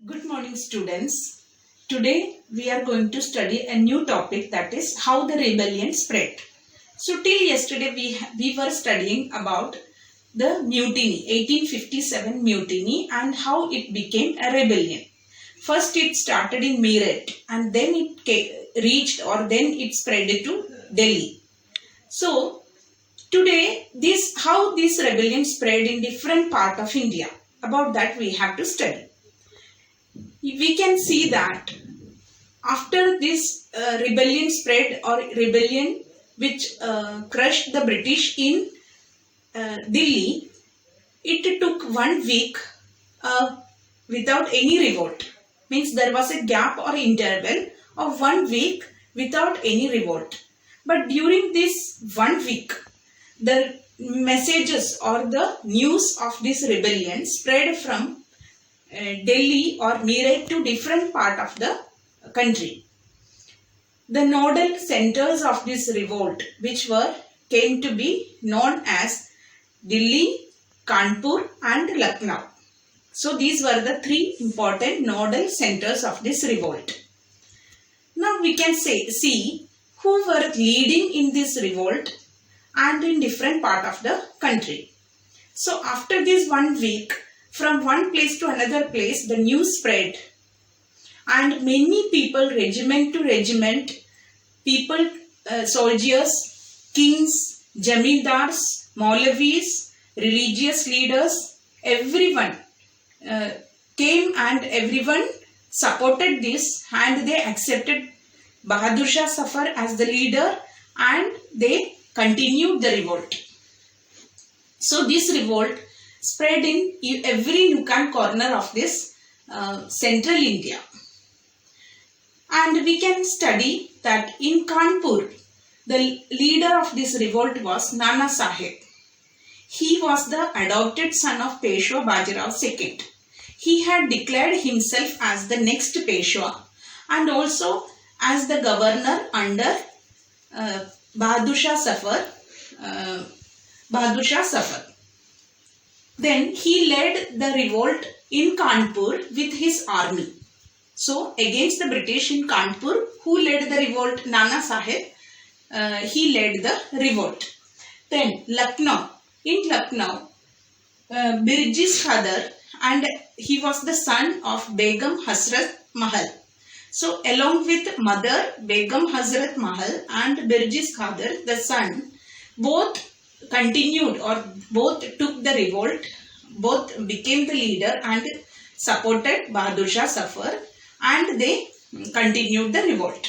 Good morning, students. Today we are going to study a new topic, that is how the rebellion spread. So till yesterday we were studying about the mutiny, 1857 mutiny, and how it became a rebellion. First it started in Meerut and then it spread to Delhi. So today how this rebellion spread in different part of India. About that we have to study. We can see that after this rebellion spread, or rebellion which crushed the British in Delhi, it took 1 week without any revolt. Means there was a gap or interval of 1 week without any revolt. But during this 1 week, the messages or the news of this rebellion spread from Delhi or Meerut to different part of the country. The nodal centers of this revolt, which came to be known as Delhi, Kanpur and Lucknow. So these were the 3 important nodal centers of this revolt. Now we can see who were leading in this revolt and in different part of the country. So after this 1 week, from one place to another place, the news spread, and many people, regiment to regiment, people, soldiers, kings, jamindars, Maulavis, religious leaders, everyone came and everyone supported this, and they accepted Bahadur Shah Zafar as the leader, and they continued the revolt. So this revolt spread in every nook and corner of this central India. And we can study that in Kanpur, the leader of this revolt was Nana Sahib. He was the adopted son of Peshwa Bajirao II. He had declared himself as the next Peshwa and also as the governor under Bahadur Shah Zafar. Then he led the revolt in Kanpur with his army. So against the British in Kanpur, who led the revolt? Nana Sahib. He led the revolt. Then Lucknow. In Lucknow, Birjis Khadar, and he was the son of Begum Hasrat Mahal. So along with mother Begum Hazrat Mahal and Birjis Khadar, the son, both continued or both took the revolt, both became the leader and supported Bahadur Shah Zafar, and they continued the revolt.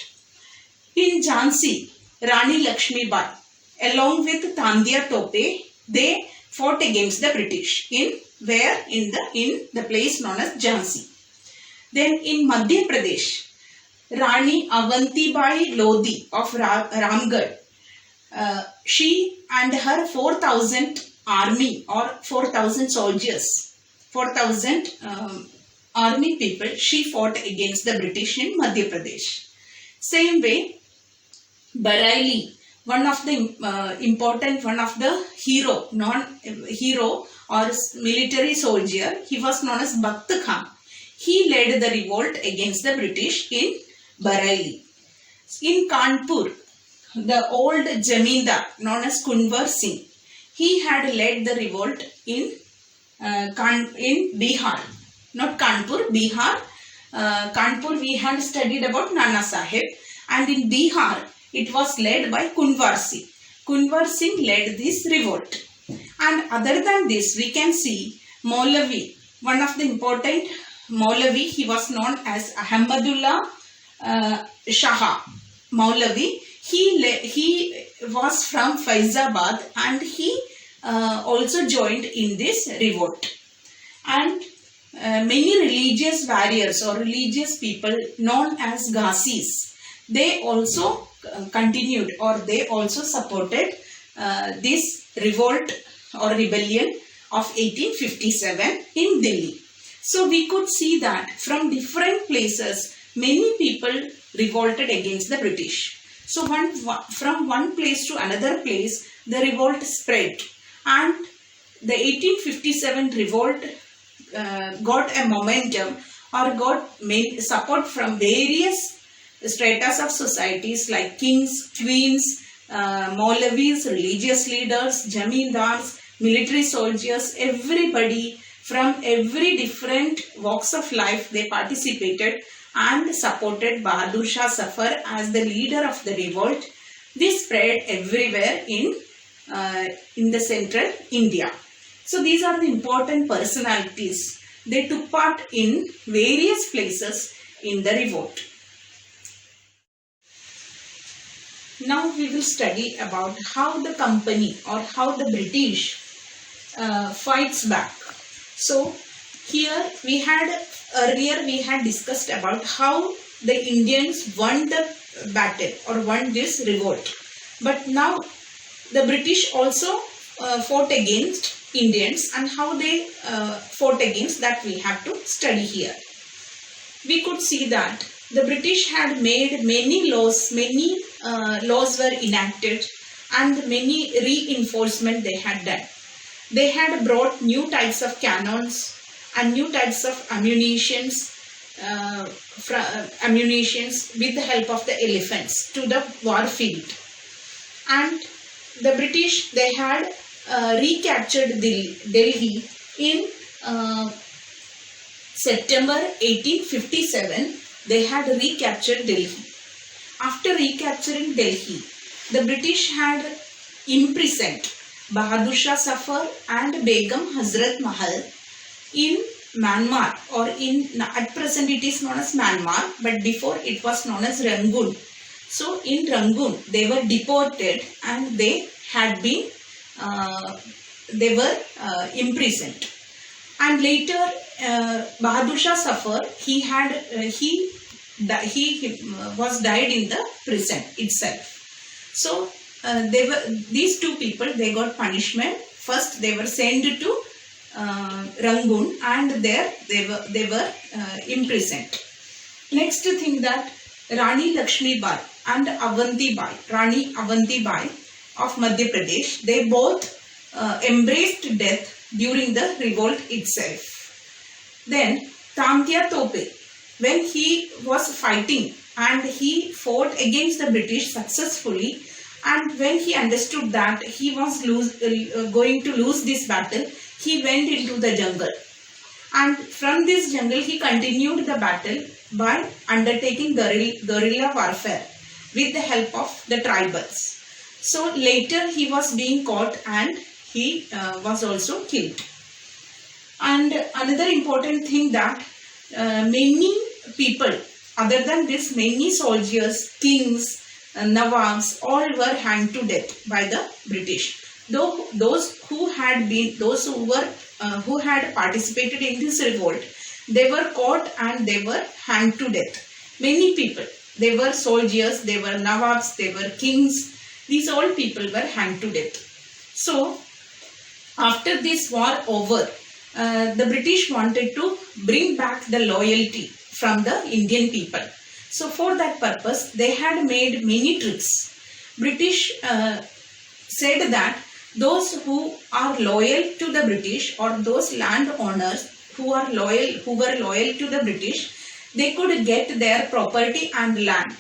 In Jhansi, Rani Lakshmi Bai along with Tandia Tope, they fought against the British in the place known as Jhansi. Then in Madhya Pradesh, Rani Avanti Bai Lodi of Ramgarh, she and her 4,000 army or 4,000 soldiers, 4,000 army people, she fought against the British in Madhya Pradesh. Same way, Bareilly, one of the hero or military soldier, he was known as Bakht Khan. He led the revolt against the British in Bareilly. In Kanpur, the old Jamindar known as Kunwar Singh, he had led the revolt in Bihar, not Kanpur, Bihar. Kanpur we had studied about Nana Sahib, and in Bihar it was led by Kunwar Singh. Kunwar Singh led this revolt. And other than this, we can see Maulavi, one of the important Maulavi, he was known as Ahmadullah Shah Maulavi. He was from Faizabad and he also joined in this revolt. And many religious warriors or religious people known as Ghazis, they also continued or they also supported this revolt or rebellion of 1857 in Delhi. So we could see that from different places, many people revolted against the British. So from one place to another place, the revolt spread, and the 1857 revolt got a momentum or got support from various stratas of societies like kings, queens, Maulavis, religious leaders, Jamindars, military soldiers, everybody from every different walks of life, they participated and supported Bahadur Shah Zafar as the leader of the revolt. This spread everywhere in the central India. So these are the important personalities. They took part in various places in the revolt. Now we will study about how the company or how the British fights back. So here earlier we had discussed about how the Indians won the battle or won this revolt. But now the British also fought against Indians, and how they fought against that we have to study here. We could see that the British had made many laws were enacted, and many reinforcement they had done. They had brought new types of cannons and new types of ammunitions with the help of the elephants to the war field. And the British, they had recaptured Delhi in September 1857. They had recaptured Delhi. After recapturing Delhi, the British had imprisoned Bahadur Shah Zafar and Begum Hazrat Mahal in Myanmar, or at present it is known as Myanmar, but before it was known as Rangoon. So in Rangoon they were deported and they had been imprisoned. And later Bahadur Shah Zafar, he was died in the prison itself. So these two people, they got punishment. First they were sent to Rangoon, and there they were imprisoned. Next thing, that Rani Lakshmi Bai and Rani Avanti Bai of Madhya Pradesh, they both embraced death during the revolt itself. Then Tamtia Tope, when he was fighting and he fought against the British successfully, and when he understood that he was going to lose this battle, he went into the jungle. And from this jungle he continued the battle by undertaking guerrilla warfare with the help of the tribals. So later he was being caught and he was also killed. And another important thing, that many people, other than this, many soldiers, kings, Nawabs, all were hanged to death by the British. Though those who had participated in this revolt, they were caught and they were hanged to death. Many people, they were soldiers, they were Nawabs, they were kings. These all people were hanged to death. So after this war over, the British wanted to bring back the loyalty from the Indian people. So for that purpose, they had made many tricks. British said that those who are loyal to the British, or those landowners who were loyal to the British, they could get their property and land.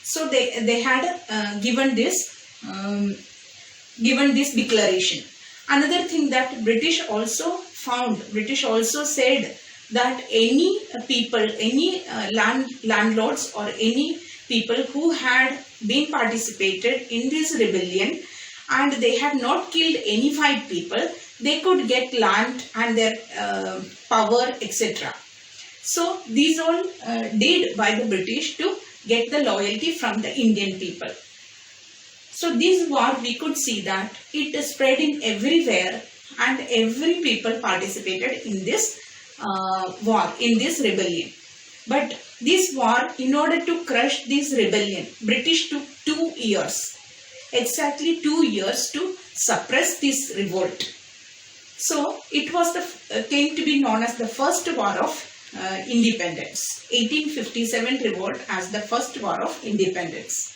So they had given this declaration. Another thing that British also said that any people, any landlords or any people who had been participated in this rebellion and they had not killed any white people, they could get land and their power, etc. So these all did by the British to get the loyalty from the Indian people. So this war, we could see that it is spreading everywhere and every people participated in this war, in this rebellion. But this war, in order to crush this rebellion, British took 2 years, exactly 2 years to suppress this revolt. So it was came to be known as the first war of independence. 1857 revolt as the first war of independence.